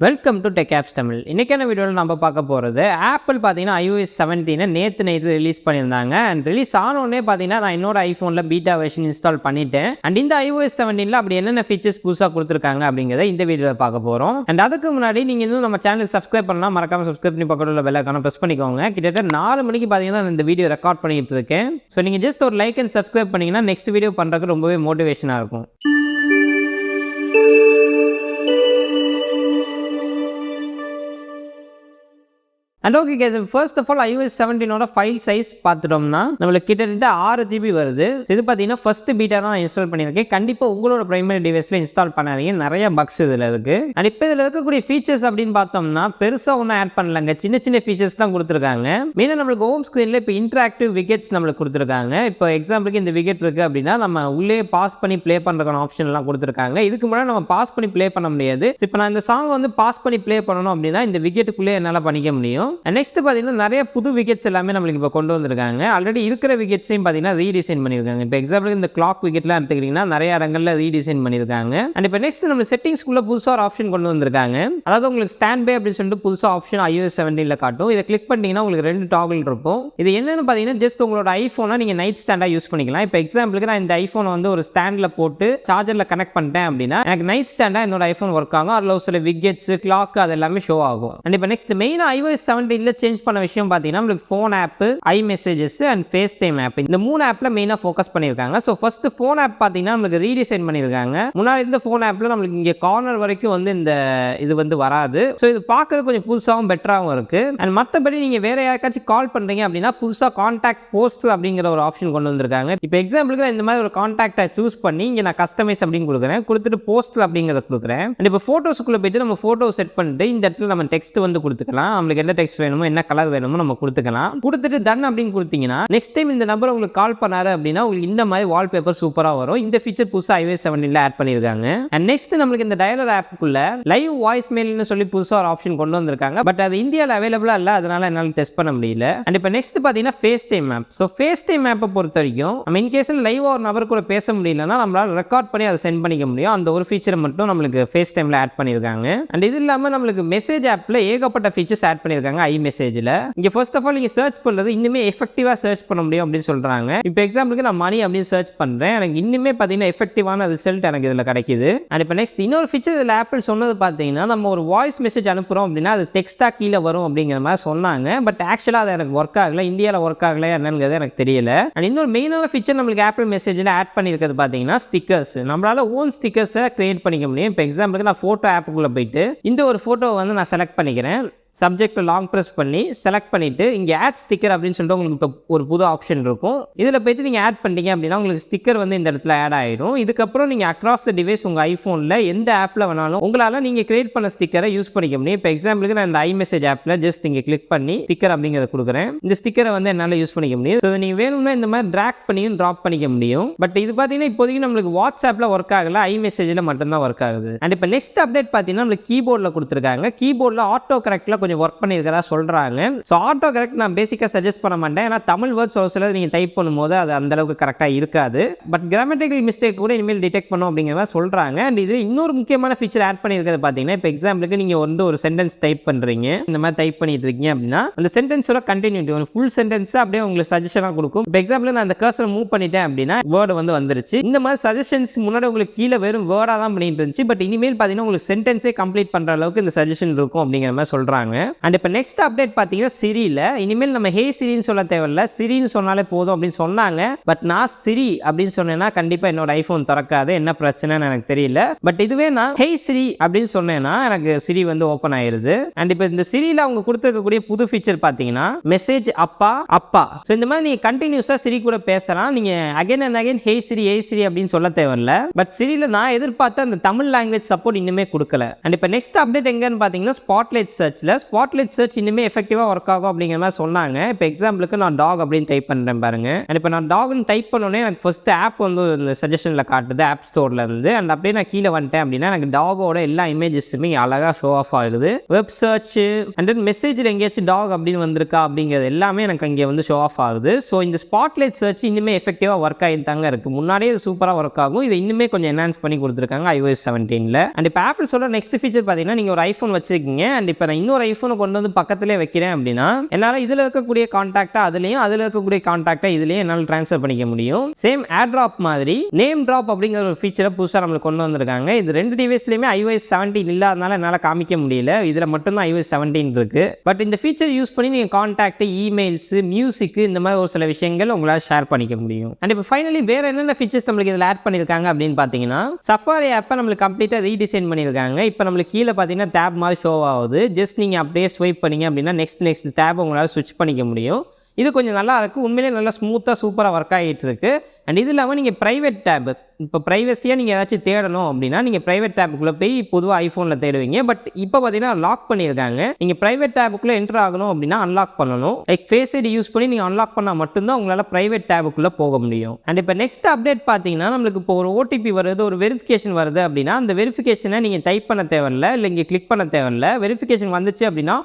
Welcome to TechApps Tamil. இன்னைக்கான வீடியோவில் நம்ம பார்க்க போகிறது ஆப்பிள் பார்த்தீங்கன்னா iOS 17 நேற்று ரிலீஸ் பண்ணியிருந்தாங்க. அண்ட் ரிலீஸ் ஆனோடனே பார்த்தீங்கன்னா நான் என்னோட ஐஃபோனில் பீட்டா வெர்ஷன் இன்ஸ்டால் பண்ணிட்டேன். அண்ட் இந்த iOS 17 அப்படி என்னென்ன ஃபீச்சர்ஸ் புதுசாக கொடுத்துருக்காங்க அப்படிங்கிறத இந்த வீடியோவில் பார்க்க போகிறோம். அண்ட் அதுக்கு முன்னாடி நீங்கள் இன்னும் நம்ம சேனலுக்கு சப்ஸ்கிரைப் பண்ணலாம், மறக்காமல் சப்ஸ்கிரைப் பண்ணி பக்கத்தில் உள்ள பெல் ஐகானை ப்ரெஸ் பண்ணிக்கோங்க. கிட்டத்தட்ட 4 மணிக்கு பார்த்தீங்கன்னா நான் இந்த வீடியோ ரெக்கார்ட் பண்ணிட்டு இருக்கேன். ஸோ நீங்கள் ஜஸ்ட் ஒரு லைக் அண்ட் சப்ஸ்கிரைப் பண்ணிங்கன்னா நெக்ஸ்ட் வீடியோ பண்ணுறதுக்கு ரொம்பவே மோட்டிவேஷனாக இருக்கும். And okay guys, first of all iOS 17 file size பார்த்துட்டோம்னா நம்மளுக்கு கிட்டத்தட்ட 6 GB வருது. இது பார்த்தீங்கன்னா ஃபர்ஸ்ட் பீட்டா தான் இன்ஸ்டால் பண்ணியிருக்கேன். கண்டிப்பாக உங்களோட பிரைமரி டிவைஸில் இன்ஸ்டால் பண்ணாதீங்க, நிறைய பக்ஸ் இதில் இருக்கு. அண்ட் இப்போ இதில் இருக்கக்கூடிய ஃபீச்சர்ஸ் அப்படின்னு பார்த்தோம்னா பெருசாக ஒன்றும் ஆட் பண்ணலங்க, சின்ன சின்ன ஃபீச்சர்ஸ் தான் கொடுத்துருக்காங்க. மெயினாக நம்மளுக்கு ஹோம் ஸ்க்ரீனில் இப்போ இன்டராக்டிவ் விக்கெட்ஸ் நம்மளுக்கு கொடுத்துருக்காங்க. இப்போ எக்ஸாம்பிளுக்கு இந்த விக்கெட் இருக்குது அப்படின்னா நம்ம உள்ளே பாஸ் பண்ணி ப்ளே பண்ணுறதுக்கான ஆப்ஷன்லாம் கொடுத்துருக்காங்க. இதுக்கு முன்னாடி நம்ம பாஸ் பண்ணி ப்ளே பண்ண முடியாது. இப்போ நான் இந்த சாங் வந்து பாஸ் பண்ணி ப்ளே பண்ணணும் அப்படின்னா இந்த விக்கெட்டுக்குள்ளே என்னால் பண்ணிக்க முடியும். நெக்ஸ்ட் பார்த்தீங்கன்னா நிறைய புது விக்கெட்ஸ் எல்லாமே நம்மளுக்கு இப்போ கொண்டு வந்திருக்காங்க. ஆல்ரெடி இருக்கிற விக்கெட்ஸையும் பார்த்தீங்கன்னா ரீடிசைன் பண்ணியிருக்காங்க. இப்போ எக்ஸாம்பிளுக்கு இந்த கிளாக் விக்கெட்லாம் எடுத்துக்கிட்டிங்கன்னா நிறைய இடங்களில் ரீடிசைன் பண்ணியிருக்காங்க. அண்ட் இப்போ நெக்ஸ்ட் நம்ம செட்டிங்ஸ்குள்ளே புதுசாக ஒரு ஆப்ஷன் கொண்டு வந்திருக்காங்க. அதாவது உங்களுக்கு ஸ்டாண்ட் பை அப்படின்னு சொல்லிட்டு புதுசாக ஆப்ஷன் iOS 17 காட்டும். இதை கிளிக் பண்ணிட்டீங்கன்னா உங்களுக்கு 2 டாகிள் இருக்கும். இது என்னன்னு பார்த்தீங்கன்னா ஜஸ்ட் உங்களோட ஐஃபோனை நீங்கள் நைட் ஸ்டாண்டாக யூஸ் பண்ணிக்கலாம். இப்போ எக்ஸாம்பிளுக்கு நான் இந்த ஐஃபோனை வந்து ஒரு ஸ்டாண்டில் போட்டு சார்ஜரில் கனெக்ட் பண்ணிட்டேன் அப்படின்னா எனக்கு நைட் ஸ்டாண்டாக என்னோட ஐஃபோன் ஒர்க் ஆகும். அதில் ஒரு சில விக்கெட்ஸ் கிளாக் அது எல்லாமே ஷோ ஆகும். அண்ட் இப்போ நெக்ஸ்ட் மெயினாக iOS 17 சேஞ்ச் பண்ண விஷயம் பார்த்தீங்கன்னா உங்களுக்கு phone app, iMessages and FaceTime app, இந்த 3 ஆப்ல மெயினாக ஃபோக்கஸ் பண்ணியிருக்காங்க. ஸோ ஃபர்ஸ்ட் ஃபோன் ஆப் பார்த்தீங்கன்னா நம்மளுக்கு ரீடிசைன் பண்ணியிருக்காங்க. முன்னாடி இந்த ஃபோன் ஆப்ல நம்மளுக்கு இங்கே கார்னர் வரைக்கும் வந்து இந்த இது வந்து வராது. ஸோ இது பார்க்கறது கொஞ்சம் புதுசாகவும் பெட்டராகவும் இருக்கு. அண்ட் மற்றபடி நீங்கள் வேற யாருக்காச்சும் கால் பண்ணுறீங்க அப்படின்னா புதுசாக கான்டாக்ட் போஸ்ட் அப்படிங்கிற ஒரு ஆப்ஷன் கொண்டு வந்திருக்காங்க. இப்போ எக்ஸாம்பிளுக்கு நான் இந்த மாதிரி ஒரு கான்டாக்டை சூஸ் பண்ணி இங்கே நான் கஸ்டமைஸ் அப்படின்னு கொடுக்குறேன், கொடுத்துட்டு போஸ்ட் அப்படிங்கிறத கொடுக்குறேன். அண்ட் இப்போ ஃபோட்டோஸ்க்குள்ளே போயிட்டு நம்ம ஃபோட்டோ செட் பண்ணிட்டு இந்த இடத்துல நம்ம டெக்ஸ்ட் வந்து கொடுத்துக்கலாம். நம்மளுக்கு என்ன டெக்ஸ்ட் வேணுமோ என்ன கலர் வேணுமோ நம்ம கொடுத்துக்கலாம். கொடுத்துட்டு டன் அப்படின்னு கொடுத்தீங்கன்னா நெக்ஸ்ட் டைம் இந்த நம்பர் உங்களுக்கு கால் பண்ணாரு அப்படின்னா உங்களுக்கு இந்த மாதிரி வால்பேப்பர் சூப்பரா வரும். இந்த ஃபீச்சர் புதுசா iOS 17 ஆட் பண்ணிருக்காங்க. அண்ட் நெக்ஸ்ட் நம்மளுக்கு இந்த டயலர் ஆப்புக்குள்ள லைவ் வாய்ஸ் மெயில்னு சொல்லி புதுசா ஒரு ஆப்ஷன் கொண்டு வந்திருக்காங்க. பட் அது இந்தியாவில் அவைலபிளா இல்ல, அதனால என்னால டெஸ்ட் பண்ண முடியல. அண்ட் இப்போ நெக்ஸ்ட் பாத்தீங்கன்னா FaceTime ஆப். ஸோ FaceTime ஆப்பை பொறுத்த வரைக்கும் நம்ம இன்கேஸ் லைவா ஒரு நபர் கூட பேச முடியலன்னா நம்மளால ரெக்கார்ட் பண்ணி அதை சென்ட் பண்ணிக்க முடியும். அந்த ஒரு ஃபீச்சரை மட்டும் நம்மளுக்கு FaceTimeல ஆட் பண்ணிருக்காங்க. அண்ட் இது இல்லாம நம்மளுக்கு மெசேஜ் ஆப்ல ஏகப்பட்ட ஃபீச்சர்ஸ் ஆட் பண்ணிருக்காங்க. iMessageல இங்க ஃபர்ஸ்ட் ஆஃப் ஆல் நீங்க சர்ச் பண்றது இன்னுமே எஃபெக்டிவா சர்ச் பண்ண முடியும் அப்படின்னு சொல்றாங்க. இப்போ எக்ஸாம்பிளுக்கு நான் மணி அப்படின்னு சர்ச் பண்றேன், எனக்கு இன்னுமே பாத்தீங்கன்னா எஃபெக்டிவான ரிசல்ட் எனக்கு இதுல கிடைக்குது. அண்ட் இப்போ நெக்ஸ்ட் இன்னொரு ஃபீச்சர் இதுல ஆப்பிள் சொன்னது பாத்தீங்கன்னா நம்ம ஒரு வாய்ஸ் மெசேஜ் அனுப்புறோம் அப்படின்னா அது டெக்ஸ்டா கீழே வரும் அப்படிங்கிற மாதிரி சொன்னாங்க. பட் ஆக்சுவலா அது எனக்கு ஒர்க் ஆகல, இந்தியாவில் ஒர்க் ஆகல என்னங்கிறது எனக்கு தெரியல. அண்ட் இன்னொரு மெயினான ஃபீச்சர் நம்மளுக்கு ஆப்பிள் மெசேஜ்ல ஆட் பண்ணிருக்கிறது பாத்தீங்கன்னா ஸ்டிக்கர்ஸ். நம்மளால ஓன் ஸ்டிக்கர்ஸை கிரியேட் பண்ணிக்க முடியும். இப்போ எக்ஸாம்பிளுக்கு நான் போட்டோ ஆப்புக்குள்ள போயிட்டு இந்த ஒரு போட்டோ வந்து நான் செலக்ட் பண்ணிக்கிறேன். சப்ஜெக்ட் லாங் ப்ரெஸ் பண்ணி செலக்ட் பண்ணிட்டு இங்கே ஆட் ஸ்டிக்கர் அப்படின்னு சொல்லிட்டு உங்களுக்கு இப்போ ஒரு புது ஆப்ஷன் இருக்கும். இதில் போய்ட்டு நீங்கள் ஆட் பண்ணிட்டீங்க அப்படின்னா உங்களுக்கு ஸ்டிக்கர் வந்து இந்த இடத்துல ஆட் ஆயிடும். இதுக்கப்புறம் நீங்கள் அக்ராஸ் த டிவைஸ் உங்கள் ஐஃபோனில் எந்த ஆப்பில் வேணாலும் உங்களால் நீங்கள் கிரியேட் பண்ண ஸ்டிக்கரை யூஸ் பண்ணிக்க முடியும். இப்போ எக்ஸாம்பிளுக்கு நான் இந்த iMessage ஆப்பில் ஜஸ்ட் இங்கே கிளிக் பண்ணி ஸ்டிக்கர் அப்படிங்கிறத கொடுக்குறேன். இந்த ஸ்டிக்கரை வந்து என்னால் யூஸ் பண்ணிக்க முடியும். ஸோ நீங்கள் வேணும்னா இந்த மாதிரி ட்ராக் பண்ணியும் ட்ராப் பண்ணிக்க முடியும். பட் இது பார்த்தீங்கன்னா இப்போதைக்கு நம்மளுக்கு வாட்ஸ்அப்பில் ஒர்க் ஆகல, iMessageல மட்டும்தான் ஒர்க் ஆகுது. அண்ட் இப்போ நெக்ஸ்ட் அப்டேட் பார்த்தீங்கன்னா நம்மளுக்கு கீபோர்டில் கொடுத்துருக்காங்க. கீபோர்டில் ஆட்டோ கரெக்டில் கொஞ்சம் ஒர்க் பண்ணியிருக்கிறதா சொல்றாங்க. ஸோ ஆட்டோ கரெக்ட் நான் பேசிக்காக சஜஸ்ட் பண்ண மாட்டேன், ஏன்னா தமிழ் வேர்ட்ஸ் ஒரு சில நீங்கள் டைப் பண்ணும்போது அது அந்த அளவுக்கு கரெக்டாக இருக்காது. பட் கிராமட்டிக்கல் மிஸ்டேக் கூட இனிமேல் டிடெக்ட் பண்ணும் அப்படிங்கிற மாதிரி சொல்றாங்க. அண்ட் இது இன்னொரு முக்கியமான ஃபீச்சர் ஆட் பண்ணியிருக்கிறது பார்த்தீங்கன்னா இப்போ எக்ஸாம்பிளுக்கு நீங்கள் வந்து ஒரு சென்டென்ஸ் டைப் பண்ணுறீங்க, இந்த மாதிரி டைப் பண்ணிட்டு இருக்கீங்க அப்படின்னா அந்த சென்டென்ஸோட கண்டினியூட்டி ஒரு ஃபுல் சென்டென்ஸ் அப்படியே உங்களுக்கு சஜஷனாக கொடுக்கும். இப்போ எக்ஸாம்பிள் நான் அந்த கர்சரை மூவ் பண்ணிட்டேன் அப்படின்னா வேர்டு வந்து வந்துருச்சு. இந்த மாதிரி சஜஷன்ஸ் முன்னாடி உங்களுக்கு கீழே வெறும் வேர்டாக தான் பண்ணிட்டு இருந்துச்சு. பட் இனிமேல் பார்த்தீங்கன்னா உங்களுக்கு சென்டென்ஸே கம்ப்ளீட் பண்ணுற அளவுக்கு இந்த சஜஷன் இருக்கும் அப்படிங்கிற மாதிரி சொல்றாங்க. அண்ட் இப்போ நெக்ஸ்ட் அப்டேட் பார்த்தீங்கன்னா சிரியில் இனிமேல் நம்ம ஹே சிரின்னு சொல்ல தேவையில்ல, சிரின்னு சொன்னாலே போதும் அப்படின்னு சொன்னாங்க. பட் நான் சிரி அப்படின்னு சொன்னேன்னா கண்டிப்பாக என்னோட ஐஃபோன் திறக்காது, என்ன பிரச்சனைன்னு எனக்கு தெரியல. பட் இதுவே நான் ஹே சிரி அப்படின்னு சொன்னேன்னா எனக்கு சிரி வந்து ஓப்பன் ஆயிருது. அண்ட் இப்போ இந்த சிரியில் அவங்க கொடுத்துருக்கக்கூடிய புது ஃபீச்சர் பார்த்தீங்கன்னா மெசேஜ் அப்பா அப்பா. ஸோ இந்த மாதிரி நீங்கள் கண்டினியூஸாக சிரி கூட பேசலாம். நீங்கள் அகைன் அண்ட் அகைன் ஹே சிரி அப்படின்னு சொல்ல தேவையில்ல. பட் சிரியில் நான் எதிர்பார்த்த அந்த தமிழ் லாங்குவேஜ் சப்போர்ட் இன்னுமே கொடுக்கல. அண்ட் இப்போ நெக்ஸ்ட் அப்டேட் எங்கன்னு பார்த்தீங்கன்னா ஸ்பாட்லைட் சர்ச்சில் ஸ்பாட்லைட் சர்ச் இன்னுமே எஃபெக்டிவாக ஒர்க் ஆகும் அப்படிங்கிற மாதிரி சொன்னாங்க. இப்போ எக்ஸாம்பிளுக்கு நான் டாக் அப்படின்னு டைப் பண்ணுறேன் பாருங்க. அண்ட் இப்போ நான் டாக்னு டைப் பண்ணோன்னே எனக்கு ஃபர்ஸ்ட் ஆப் வந்து இந்த சஜஷனில் காட்டுது ஆப் ஸ்டோரில் இருந்து. அண்ட் அப்படியே நான் கீழே வந்துட்டேன் அப்படின்னா எனக்கு டாகோட எல்லா இமேஜஸுமே அழகாக ஷோ ஆஃப் ஆகுது. வெப் சர்ச் அண்ட் தென் மெசேஜில் எங்கேயாச்சும் டாக் அப்படின்னு வந்திருக்கா அப்படிங்கிறது எல்லாமே எனக்கு அங்கே வந்து ஷோ ஆஃப் ஆகுது. ஸோ இந்த ஸ்பாட்லைட் சர்ச் இன்னுமே எஃபெக்டிவாக ஒர்க் ஆகிட்டு தாங்க இருக்குது. முன்னாடியே இது சூப்பராக ஒர்க் ஆகும். இதை இன்னுமே கொஞ்சம் என்ஹான்ஸ் பண்ணி கொடுத்துருக்காங்க iOS 17ல. அண்ட் இப்போ ஆப்பிள் சொல்கிற நெக்ஸ்ட் ஃபீச்சர் பார்த்தீங்கன்னா நீங்கள் ஒரு ஐஃபோன் வச்சிருக்கீங்க அண்ட் இப்போ நான் இன்னொரு ஐஃபோனை கொண்டு வந்து பக்கத்திலே வைக்கிறேன் அப்படின்னா என்னால் இதில் இருக்கக்கூடிய கான்டாக்டை அதுலேயும் அதில் இருக்கக்கூடிய கான்டாக்டை இதுலேயும் என்னால் ட்ரான்ஸ்ஃபர் பண்ணிக்க முடியும். சேம் ஏர் ட்ராப் மாதிரி நேம் ட்ராப் அப்படிங்கிற ஒரு ஃபீச்சரை புதுசாக நம்மளுக்கு கொண்டு வந்திருக்காங்க. இது ரெண்டு டிவைஸ்லையுமே iOS 17 இல்லாதனால என்னால் காமிக்க முடியல. இதில் மட்டும்தான் iOS 17 இருக்கு. பட் இந்த ஃபீச்சர் யூஸ் பண்ணி நீங்கள் கான்டாக்ட், இமெயில்ஸ், மியூசிக் இந்த மாதிரி ஒரு சில விஷயங்கள் உங்களால் ஷேர் பண்ணிக்க முடியும். அண்ட் இப்போ ஃபைனலி வேற என்னென்ன ஃபீச்சர்ஸ் நம்மளுக்கு இதில் ஆட் பண்ணியிருக்காங்க அப்படின்னு பார்த்தீங்கன்னா சஃபாரி ஆப்பை நம்மளுக்கு கம்ப்ளீட்டாக ரீடிசைன் பண்ணியிருக்காங்க. இப்போ நம்மளுக்கு கீழே பார்த்தீங்கன்னா டேப் மாதிரி ஷோ ஆகுது. ஜஸ்ட் நீங்கள் அப்படியே ஸ்வைப் பண்ணீங்க அப்படின்னா நெக்ஸ்ட் டேப் உங்களால் ஸ்விட்ச் பண்ணிக்க முடியும். இது கொஞ்சம் நல்லா இருக்குது. உண்மையிலே நல்லா ஸ்மூத்தாக சூப்பராக ஒர்க் ஆகிட்டு இருக்கு. அண்ட் இது இல்லாமல் நீங்கள் ப்ரைவேட் டேப் இப்போ ப்ரைவசியாக நீங்கள் ஏதாச்சும் தேடணும் அப்படின்னா நீங்கள் ப்ரைவேட் டேப்புக்குள்ளே போய் பொதுவாக ஐஃபோனில் தேடுவீங்க. பட் இப்போ பார்த்தீங்கன்னா லாக் பண்ணியிருக்காங்க. நீங்கள் ப்ரைவேட் டேப்புக்குள்ளே என்டர் ஆகணும் அப்படின்னா அன்லாக் பண்ணணும். லைக் ஃபேஸ் ஐடி யூஸ் பண்ணி நீங்கள் அன்லாக் பண்ணால் மட்டும்தான் உங்களால் ப்ரைவேட் டேப்புக்குள்ளே போக முடியும். அண்ட் இப்போ நெக்ஸ்ட் அப்டேட் பார்த்தீங்கன்னா நம்மளுக்கு இப்போ ஒரு ஓடிபி வருது, ஒரு வெரிஃபிகேஷன் வருது அப்படின்னா அந்த வெரிஃபிகேஷனை நீங்கள் டைப் பண்ண தேவையில்லை, இல்லை இங்கே கிளிக் பண்ண தேவையில்லை. வெரிஃபிகேஷன் வந்துச்சு அப்படின்னா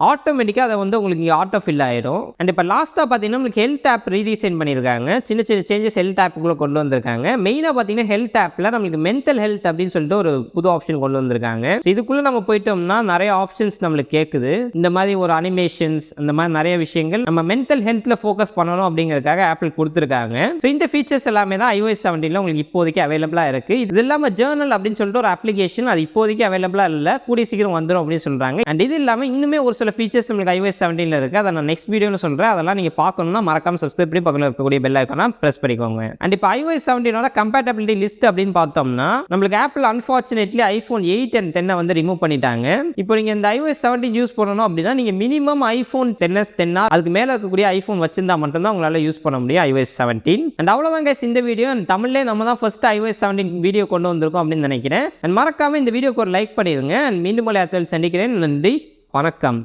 ஆட்டோமேட்டிக்காக அதை வந்து உங்களுக்கு இங்கே ஆட்டோ ஃபில் ஆயிடும். அண்ட் இப்போ லாஸ்ட்டாக பார்த்தீங்கன்னா உங்களுக்கு ஹெல்த் ஆப் ரீடிசைன் பண்ணியிருக்காங்க. சின்ன சின்ன சேஞ்சஸ் ஹெல்த் ஆப்புக்குள்ளே கொண்டு வந்திருக்காங்க. மெயினாக பார்த்தீங்கன்னா ஹெல்த் ஆப்பில் நம்மளுக்கு மென்டல் ஹெல்த் அப்படின்னு சொல்லிட்டு ஒரு புது ஆப்ஷன் கொண்டு வந்திருக்காங்க. ஸோ இதுக்குள்ளே நம்ம போயிட்டோம்னா நிறைய ஆப்ஷன்ஸ் நம்மளுக்கு கேட்குது. இந்த மாதிரி ஒரு அனிமேஷன்ஸ் அந்த மாதிரி நிறைய விஷயங்கள் நம்ம மென்டல் ஹெல்த்தில் ஃபோக்கஸ் பண்ணணும் அப்படிங்கிறதுக்காக ஆப்பிள் கொடுத்துருக்காங்க. ஸோ இந்த ஃபீச்சர்ஸ் எல்லாமே தான் iOS 17ல உங்களுக்கு இப்போதைக்கு அவைலபிளாக இருக்குது. இது இல்லாமல் ஜேர்னல் அப்படின்னு சொல்லிட்டு ஒரு அப்ளிகேஷன் அது இப்போதைக்கு அவைலபிளாக இல்லை, கூடிய சீக்கிரம் வந்துடும் அப்படின்னு சொல்கிறாங்க. அண்ட் இது இல்லாமல் இன்னுமே ஒரு சில ஃபீச்சர்ஸ் நம்மளுக்கு iOS 17ல இருக்கு. அதை நான் நெக்ஸ்ட் வீடியோல சொல்றேன். அதெல்லாம் நீங்க பார்க்கணும்னா மறக்காம சப்ஸ்கிரைப் பண்ணி பக்கத்துல இருக்கக்கூடிய பெல் ஐகானை பிரஸ் பண்ணிக்கோங்க. அண்ட் இப்போ iOS 17ஓட கம்பேட்டபிலிட்டி லிஸ்ட் அப்படின்னு பார்த்தோம்னா நம்மளுக்கு ஆப்பிள் அன்ஃபார்ச்சுனேட்லி iPhone 8 and 10 வந்து ரிமூவ் பண்ணிட்டாங்க. இப்போ நீங்க இந்த iOS 17 யூஸ் பண்ணணும் அப்படின்னா நீங்க மினிமம் iPhone 10s 10 அதுக்கு மேல இருக்கக்கூடிய ஐபோன் வச்சிருந்தா மட்டும்தான் உங்களால யூஸ் பண்ண முடியும் iOS 17. அண்ட் அவ்வளவுதான் guys இந்த வீடியோ. தமிழ்ல நம்ம தான் ஃபர்ஸ்ட் iOS 17 வீடியோ கொண்டு வந்திருக்கோம் அப்படின்னு நினைக்கிறேன். அண்ட் மறக்காம இந்த வீடியோக்கு ஒரு லைக் பண்ணிருங்க. அண்ட் மீண்டும் சந்திக்கிறேன். நன்றி, வணக்கம்.